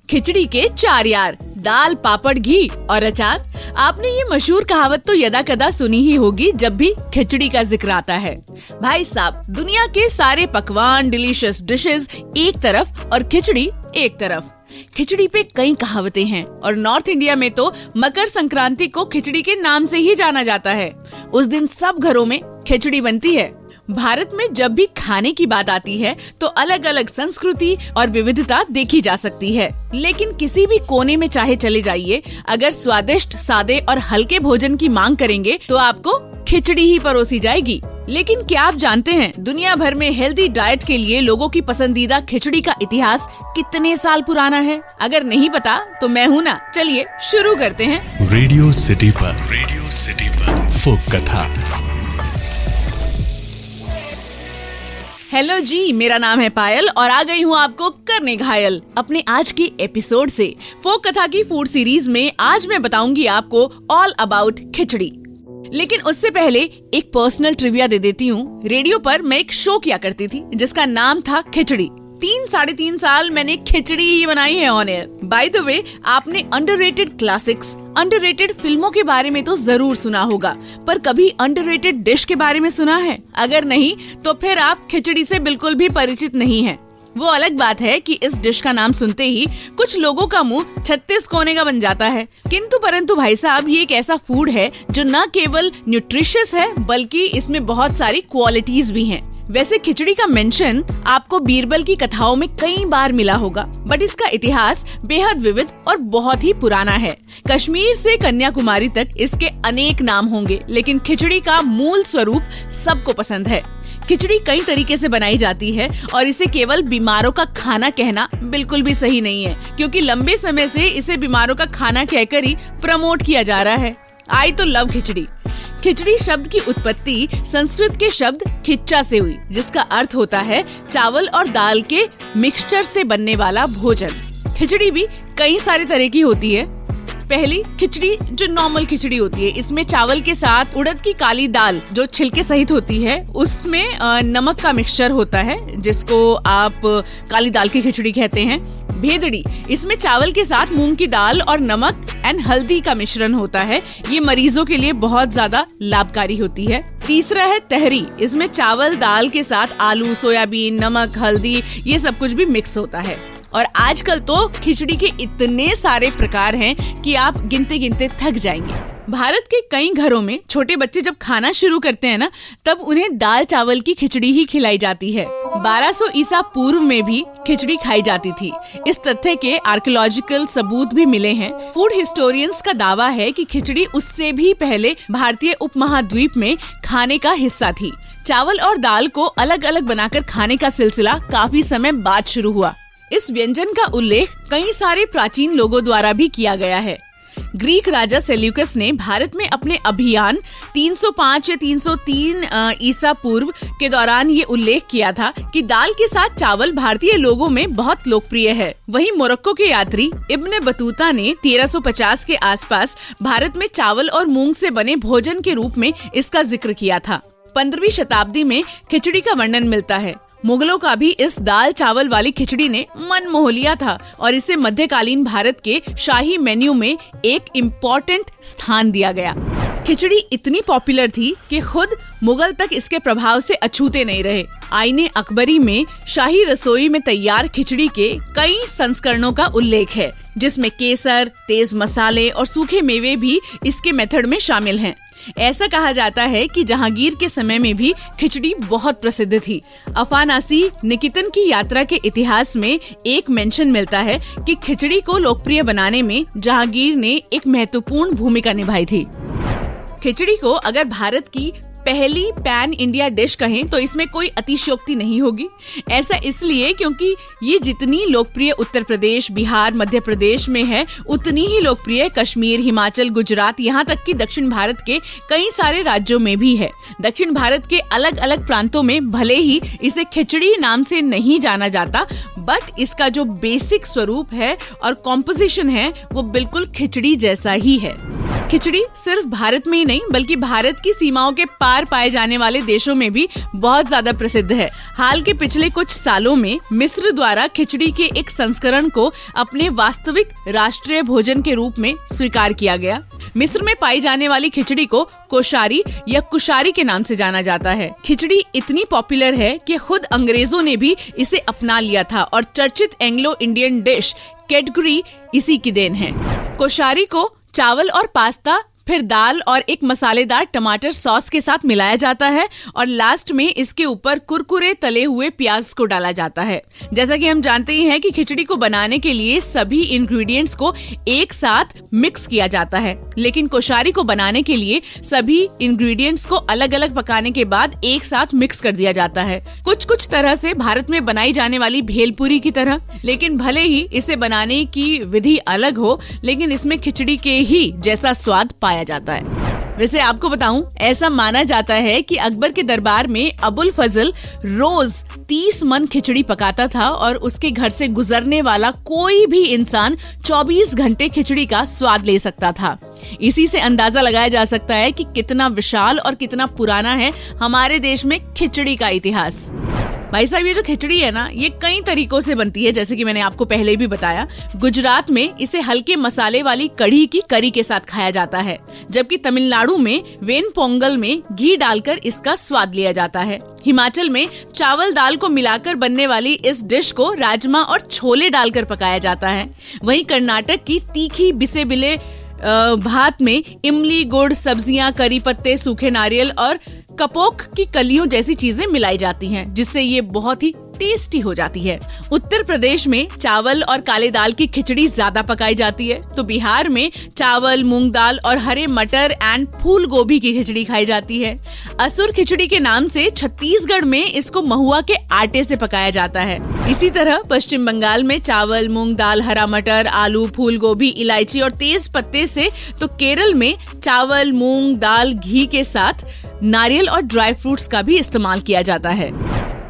खिचड़ी के चार यार, दाल, पापड़, घी और अचार। आपने ये मशहूर कहावत तो यदा कदा सुनी ही होगी जब भी खिचड़ी का जिक्र आता है। भाई साहब, दुनिया के सारे पकवान, डिलीशियस डिशेस एक तरफ और खिचड़ी एक तरफ। खिचड़ी पे कई कहावतें हैं और नॉर्थ इंडिया में तो मकर संक्रांति को खिचड़ी के नाम से ही जाना जाता है। उस दिन सब घरों में खिचड़ी बनती है। भारत में जब भी खाने की बात आती है तो अलग अलग संस्कृति और विविधता देखी जा सकती है, लेकिन किसी भी कोने में चाहे चले जाइए, अगर स्वादिष्ट, सादे और हल्के भोजन की मांग करेंगे तो आपको खिचड़ी ही परोसी जाएगी। लेकिन क्या आप जानते हैं दुनिया भर में हेल्दी डाइट के लिए लोगों की पसंदीदा खिचड़ी का इतिहास कितने साल पुराना है? अगर नहीं पता तो मैं हूँ ना, चलिए शुरू करते हैं। रेडियो सिटी पर फोक कथा। हेलो जी, मेरा नाम है पायल और आ गई हूँ आपको करने घायल। अपने आज के एपिसोड से फोक कथा की फूड सीरीज में आज मैं बताऊंगी आपको ऑल अबाउट खिचड़ी। लेकिन उससे पहले एक पर्सनल ट्रिविया दे देती हूँ। रेडियो पर मैं एक शो किया करती थी जिसका नाम था खिचड़ी। 3-3.5 साल मैंने खिचड़ी ही बनाई है on air. By the way, आपने अंडररेटेड क्लासिक्स, अंडररेटेड फिल्मों के बारे में तो जरूर सुना होगा, पर कभी अंडररेटेड डिश के बारे में सुना है? अगर नहीं तो फिर आप खिचड़ी से बिल्कुल भी परिचित नहीं हैं। वो अलग बात है कि इस डिश का नाम सुनते ही कुछ लोगों का मुंह 36 कोने का बन जाता है। किंतु परंतु भाई साहब, ये एक ऐसा फूड है जो न केवल न्यूट्रिशियस है बल्कि इसमें बहुत सारी क्वालिटीज भी हैं। वैसे खिचड़ी का मेंशन आपको बीरबल की कथाओं में कई बार मिला होगा, बट इसका इतिहास बेहद विविध और बहुत ही पुराना है। कश्मीर से कन्याकुमारी तक इसके अनेक नाम होंगे, लेकिन खिचड़ी का मूल स्वरूप सबको पसंद है। खिचड़ी कई तरीके से बनाई जाती है और इसे केवल बीमारों का खाना कहना बिल्कुल भी सही नहीं है, क्योंकि लंबे समय से इसे बीमारों का खाना कहकर ही प्रमोट किया जा रहा है। आई तो लव खिचड़ी। खिचड़ी शब्द की उत्पत्ति संस्कृत के शब्द खिच्चा से हुई, जिसका अर्थ होता है चावल और दाल के मिक्सचर से बनने वाला भोजन। खिचड़ी भी कई सारे तरह की होती है। पहली खिचड़ी जो नॉर्मल खिचड़ी होती है, इसमें चावल के साथ उड़द की काली दाल जो छिलके सहित होती है, उसमें नमक का मिक्सचर होता है जिसको आप काली दाल की खिचड़ी कहते हैं। भेदड़ी, इसमें चावल के साथ मूंग की दाल और नमक एंड हल्दी का मिश्रण होता है। ये मरीजों के लिए बहुत ज्यादा लाभकारी होती है। तीसरा है तहरी, इसमें चावल दाल के साथ आलू, सोयाबीन, नमक, हल्दी ये सब कुछ भी मिक्स होता है। और आजकल तो खिचड़ी के इतने सारे प्रकार हैं कि आप गिनते गिनते थक जाएंगे। भारत के कई घरों में छोटे बच्चे जब खाना शुरू करते हैं ना, तब उन्हें दाल चावल की खिचड़ी ही खिलाई जाती है। 1200 ईसा पूर्व में भी खिचड़ी खाई जाती थी। इस तथ्य के आर्कियोलॉजिकल सबूत भी मिले हैं। फूड हिस्टोरियंस का दावा है कि खिचड़ी उससे भी पहले भारतीय उपमहाद्वीप में खाने का हिस्सा थी। चावल और दाल को अलग अलग बनाकर खाने का सिलसिला काफी समय बाद शुरू हुआ। इस व्यंजन का उल्लेख कई सारे प्राचीन लोगों द्वारा भी किया गया है। ग्रीक राजा सेल्यूकस ने भारत में अपने अभियान 305 या 303 ईसा पूर्व के दौरान ये उल्लेख किया था कि दाल के साथ चावल भारतीय लोगों में बहुत लोकप्रिय है। वहीं मोरक्को के यात्री इब्न बतूता ने 1350 के आसपास भारत में चावल और मूंग से बने भोजन के रूप में इसका जिक्र किया था। 15वीं शताब्दी में खिचड़ी का वर्णन मिलता है। मुगलों का भी इस दाल चावल वाली खिचड़ी ने मन मोह लिया था और इसे मध्यकालीन भारत के शाही मेन्यू में एक इम्पोर्टेंट स्थान दिया गया। खिचड़ी इतनी पॉपुलर थी कि खुद मुगल तक इसके प्रभाव से अछूते नहीं रहे। आईने अकबरी में शाही रसोई में तैयार खिचड़ी के कई संस्करणों का उल्लेख है, जिसमें केसर, तेज मसाले और सूखे मेवे भी इसके मेथड में शामिल हैं। ऐसा कहा जाता है कि जहांगीर के समय में भी खिचड़ी बहुत प्रसिद्ध थी। अफानासी निकेतन की यात्रा के इतिहास में एक मेंशन मिलता है कि खिचड़ी को लोकप्रिय बनाने में जहांगीर ने एक महत्वपूर्ण भूमिका निभाई थी। खिचड़ी को अगर भारत की पहली पैन इंडिया डिश कहें तो इसमें कोई अतिशयोक्ति नहीं होगी। ऐसा इसलिए क्योंकि ये जितनी लोकप्रिय उत्तर प्रदेश, बिहार, मध्य प्रदेश में है, उतनी ही लोकप्रिय कश्मीर, हिमाचल, गुजरात, यहाँ तक कि दक्षिण भारत के कई सारे राज्यों में भी है। दक्षिण भारत के अलग अलग प्रांतों में भले ही इसे खिचड़ी नाम से नहीं जाना जाता, बट इसका जो बेसिक स्वरूप है और कॉम्पोजिशन है वो बिल्कुल खिचड़ी जैसा ही है। खिचड़ी सिर्फ भारत में ही नहीं बल्कि भारत की सीमाओं के पार पाए जाने वाले देशों में भी बहुत ज्यादा प्रसिद्ध है। हाल के पिछले कुछ सालों में मिस्र द्वारा खिचड़ी के एक संस्करण को अपने वास्तविक राष्ट्रीय भोजन के रूप में स्वीकार किया गया। मिस्र में पाई जाने वाली खिचड़ी को कोशारी या कुशारी के नाम से जाना जाता है। खिचड़ी इतनी पॉपुलर है कि खुद अंग्रेजों ने भी इसे अपना लिया था और चर्चित एंग्लो इंडियन डिश कैटेगरी इसी की देन है। कोशारी को चावल और पास्ता, फिर दाल और एक मसालेदार टमाटर सॉस के साथ मिलाया जाता है और लास्ट में इसके ऊपर कुरकुरे तले हुए प्याज को डाला जाता है। जैसा कि हम जानते ही हैं कि खिचड़ी को बनाने के लिए सभी इंग्रेडिएंट्स को एक साथ मिक्स किया जाता है, लेकिन कोशारी को बनाने के लिए सभी इंग्रेडिएंट्स को अलग अलग पकाने के बाद एक साथ मिक्स कर दिया जाता है। कुछ तरह से भारत में बनाई जाने वाली भेलपुरी की तरह, लेकिन भले ही इसे बनाने की विधि अलग हो, लेकिन इसमें खिचड़ी के ही जैसा स्वाद पाया जाता है। वैसे आपको बताऊं, ऐसा माना जाता है कि अकबर के दरबार में अबुल फजल रोज 30 मन खिचड़ी पकाता था और उसके घर से गुजरने वाला कोई भी इंसान 24 घंटे खिचड़ी का स्वाद ले सकता था। इसी से अंदाजा लगाया जा सकता है कि कितना विशाल और कितना पुराना है हमारे देश में खिचड़ी का इतिहास। भाई साहब, ये जो खिचड़ी है ना, ये कई तरीकों से बनती है, जैसे कि मैंने आपको पहले भी बताया। गुजरात में इसे हल्के मसाले वाली कढ़ी की करी के साथ खाया जाता है, जबकि तमिलनाडु में वेन पोंगल में घी डालकर इसका स्वाद लिया जाता है। हिमाचल में चावल दाल को मिलाकर बनने वाली इस डिश को राजमा और छोले डालकर पकाया जाता है। वहीं कर्नाटक की तीखी बिसेबिले भात में इमली, गुड़, सब्जियां, करी पत्ते, सूखे नारियल और कपोक की कलियों जैसी चीजें मिलाई जाती हैं, जिससे ये बहुत ही टेस्टी हो जाती है। उत्तर प्रदेश में चावल और काले दाल की खिचड़ी ज्यादा पकाई जाती है, तो बिहार में चावल, मूंग दाल और हरे मटर एंड फूल गोभी की खिचड़ी खाई जाती है। असुर खिचड़ी के नाम से छत्तीसगढ़ में इसको महुआ के आटे से पकाया जाता है। इसी तरह पश्चिम बंगाल में चावल, मूंग दाल, हरा मटर, आलू, फूल गोभी, इलायची और तेज पत्ते से, तो केरल में चावल, मूंग दाल, घी के साथ नारियल और ड्राई फ्रूट्स का भी इस्तेमाल किया जाता है।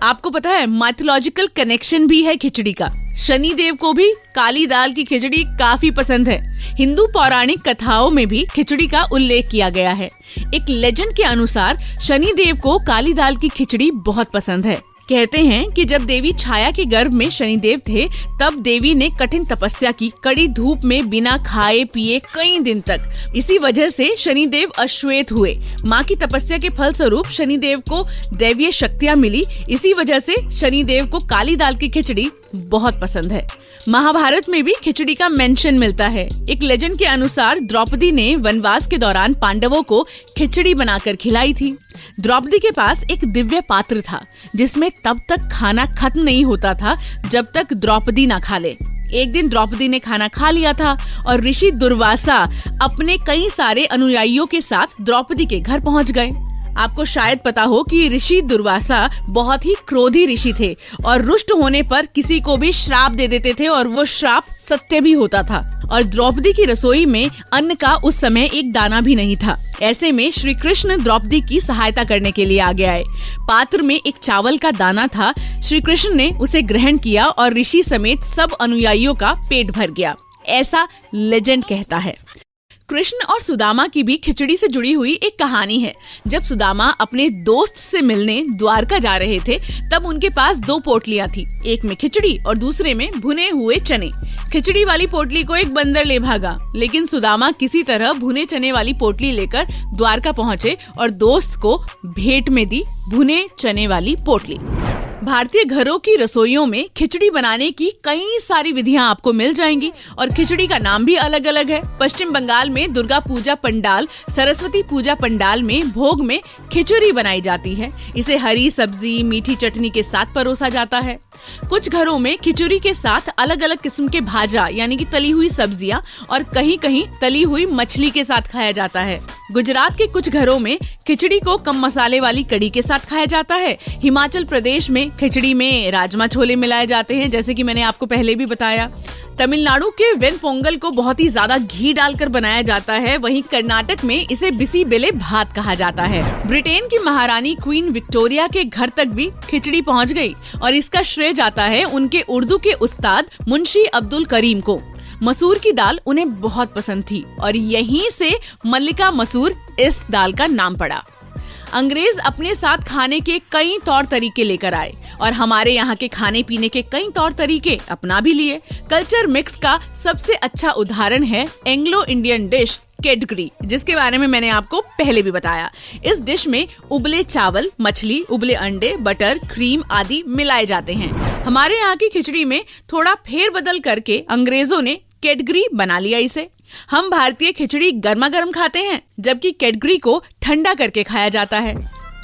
आपको पता है, माइथोलॉजिकल कनेक्शन भी है खिचड़ी का। शनि देव को भी काली दाल की खिचड़ी काफी पसंद है। हिंदू पौराणिक कथाओं में भी खिचड़ी का उल्लेख किया गया है। एक लेजेंड के अनुसार शनि देव को काली दाल की खिचड़ी बहुत पसंद है। कहते हैं कि जब देवी छाया के गर्भ में शनिदेव थे, तब देवी ने कठिन तपस्या की, कड़ी धूप में बिना खाए पिए कई दिन तक। इसी वजह से शनिदेव अश्वेत हुए। माँ की तपस्या के फल स्वरूप शनिदेव को दैवीय शक्तियाँ मिली। इसी वजह से शनिदेव को काली दाल की खिचड़ी बहुत पसंद है। महाभारत में भी खिचड़ी का मेंशन मिलता है। एक लेजेंड के अनुसार द्रौपदी ने वनवास के दौरान पांडवों को खिचड़ी बनाकर खिलाई थी। द्रौपदी के पास एक दिव्य पात्र था, जिसमें तब तक खाना खत्म नहीं होता था जब तक द्रौपदी ना खा ले। एक दिन द्रौपदी ने खाना खा लिया था और ऋषि दुर्वासा अपने कई सारे अनुयायियों के साथ द्रौपदी के घर पहुंच गए। आपको शायद पता हो कि ऋषि दुर्वासा बहुत ही क्रोधी ऋषि थे और रुष्ट होने पर किसी को भी श्राप दे देते थे और वो श्राप सत्य भी होता था। और द्रौपदी की रसोई में अन्न का उस समय एक दाना भी नहीं था। ऐसे में श्री कृष्ण द्रौपदी की सहायता करने के लिए आगे आए। पात्र में एक चावल का दाना था। श्री कृष्ण ने उसे ग्रहण किया और ऋषि समेत सब अनुयायियों का पेट भर गया, ऐसा लेजेंड कहता है। कृष्ण और सुदामा की भी खिचड़ी से जुड़ी हुई एक कहानी है। जब सुदामा अपने दोस्त से मिलने द्वारका जा रहे थे, तब उनके पास 2 पोटलियां थी, एक में खिचड़ी और दूसरे में भुने हुए चने। खिचड़ी वाली पोटली को एक बंदर ले भागा, लेकिन सुदामा किसी तरह भुने चने वाली पोटली लेकर द्वारका पहुँचे और दोस्त को भेंट में दी भुने चने वाली पोटली। भारतीय घरों की रसोइयों में खिचड़ी बनाने की कई सारी विधियां आपको मिल जाएंगी और खिचड़ी का नाम भी अलग अलग है। पश्चिम बंगाल में दुर्गा पूजा पंडाल, सरस्वती पूजा पंडाल में भोग में खिचड़ी बनाई जाती है। इसे हरी सब्जी, मीठी चटनी के साथ परोसा जाता है। कुछ घरों में खिचड़ी के साथ अलग अलग किस्म के भाजा यानी कि तली हुई सब्जियां और कहीं कहीं तली हुई मछली के साथ खाया जाता है। गुजरात के कुछ घरों में खिचड़ी को कम मसाले वाली कड़ी के साथ खाया जाता है। हिमाचल प्रदेश में खिचड़ी में राजमा छोले मिलाए जाते हैं, जैसे कि मैंने आपको पहले भी बताया। तमिलनाडु के वेन पोंगल को बहुत ही ज्यादा घी डालकर बनाया जाता है। वहीं कर्नाटक में इसे बिसी बेले भात कहा जाता है। ब्रिटेन की महारानी क्वीन विक्टोरिया के घर तक भी खिचड़ी पहुंच गई और इसका श्रेय जाता है उनके उर्दू के उस्ताद मुंशी अब्दुल करीम को। मसूर की दाल उन्हें बहुत पसंद थी और यहीं से मल्लिका मसूर इस दाल का नाम पड़ा। अंग्रेज अपने साथ खाने के कई तौर तरीके लेकर आए और हमारे यहाँ के खाने पीने के कई तौर तरीके अपना भी लिए। कल्चर मिक्स का सबसे अच्छा उदाहरण है एंग्लो इंडियन डिश कैडगरी, जिसके बारे में मैंने आपको पहले भी बताया। इस डिश में उबले चावल, मछली, उबले अंडे, बटर, क्रीम आदि मिलाए जाते हैं। हमारे यहाँ की खिचड़ी में थोड़ा फेरबदल करके अंग्रेजों ने कैडगरी बना लिया इसे। हम भारतीय खिचड़ी गर्मा गर्म खाते हैं, जबकि कैडगरी को ठंडा करके खाया जाता है।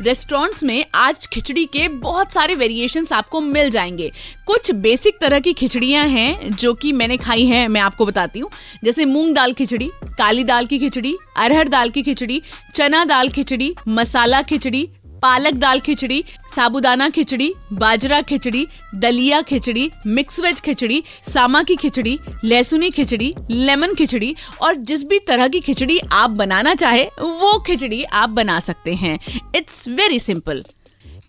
रेस्टोरेंट्स में आज खिचड़ी के बहुत सारे वेरिएशंस आपको मिल जाएंगे। कुछ बेसिक तरह की खिचड़ियां हैं जो कि मैंने खाई हैं, मैं आपको बताती हूँ। जैसे मूंग दाल खिचड़ी, काली दाल की खिचड़ी, अरहर दाल की खिचड़ी, चना दाल खिचड़ी, मसाला खिचड़ी, पालक दाल खिचड़ी, साबूदाना खिचड़ी, बाजरा खिचड़ी, दलिया खिचड़ी, मिक्स वेज खिचड़ी, सामा की खिचड़ी, लहसुनी खिचड़ी, लेमन खिचड़ी और जिस भी तरह की खिचड़ी आप बनाना चाहे वो खिचड़ी आप बना सकते हैं। It's very simple.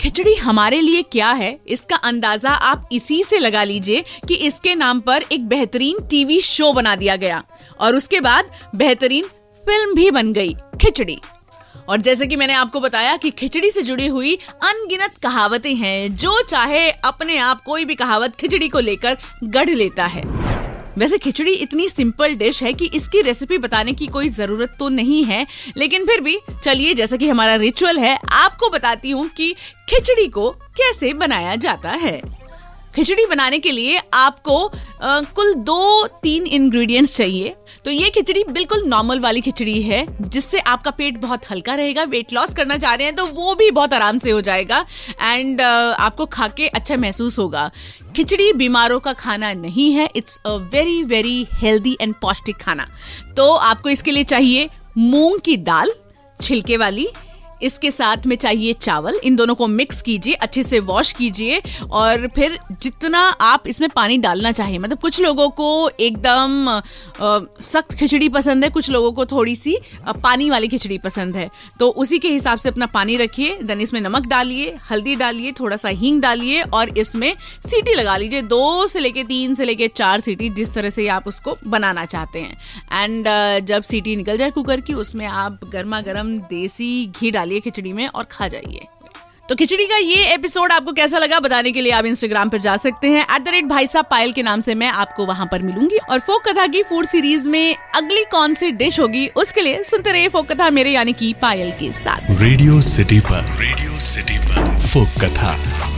खिचड़ी हमारे लिए क्या है इसका अंदाजा आप इसी से लगा लीजिए कि इसके नाम पर एक बेहतरीन टीवी शो बना दिया गया और उसके बाद बेहतरीन फिल्म भी बन गई, खिचड़ी। और जैसे कि मैंने आपको बताया कि खिचड़ी से जुड़ी हुई अनगिनत कहावतें हैं, जो चाहे अपने आप कोई भी कहावत खिचड़ी को लेकर गढ़ लेता है। वैसे खिचड़ी इतनी सिंपल डिश है कि इसकी रेसिपी बताने की कोई जरूरत तो नहीं है, लेकिन फिर भी चलिए, जैसा कि हमारा रिचुअल है, आपको बताती हूँ कि खिचड़ी को कैसे बनाया जाता है। खिचड़ी बनाने के लिए आपको कुल 2-3 इंग्रेडिएंट्स चाहिए। तो ये खिचड़ी बिल्कुल नॉर्मल वाली खिचड़ी है, जिससे आपका पेट बहुत हल्का रहेगा। वेट लॉस करना चाह रहे हैं तो वो भी बहुत आराम से हो जाएगा एंड आपको खा के अच्छा महसूस होगा। खिचड़ी बीमारों का खाना नहीं है, it's a very very healthy and पौष्टिक खाना। तो आपको इसके लिए चाहिए मूंग की दाल छिलके वाली, इसके साथ में चाहिए चावल। इन दोनों को मिक्स कीजिए, अच्छे से वॉश कीजिए और फिर जितना आप इसमें पानी डालना चाहिए, मतलब कुछ लोगों को एकदम सख्त खिचड़ी पसंद है, कुछ लोगों को थोड़ी सी पानी वाली खिचड़ी पसंद है, तो उसी के हिसाब से अपना पानी रखिए। देन इसमें नमक डालिए, हल्दी डालिए, थोड़ा सा हींग डालिए और इसमें सीटी लगा लीजिए। 2 से लेके 3 से लेके 4 सीटी, जिस तरह से आप उसको बनाना चाहते हैं। एंड जब सीटी निकल जाए कुकर की, उसमें आप गर्मा गर्म देसी घी डालिए खिचड़ी में और खा जाइए। तो खिचड़ी का ये एपिसोड आपको कैसा लगा बताने के लिए आप इंस्टाग्राम पर जा सकते हैं, @भाई साहब पायल के नाम से मैं आपको वहां पर मिलूंगी। और फोक कथा की फूड सीरीज में अगली कौन सी डिश होगी उसके लिए सुनते रहिए फोक कथा मेरे यानी कि पायल के साथ। रेडियो सिटी पर फोक कथा।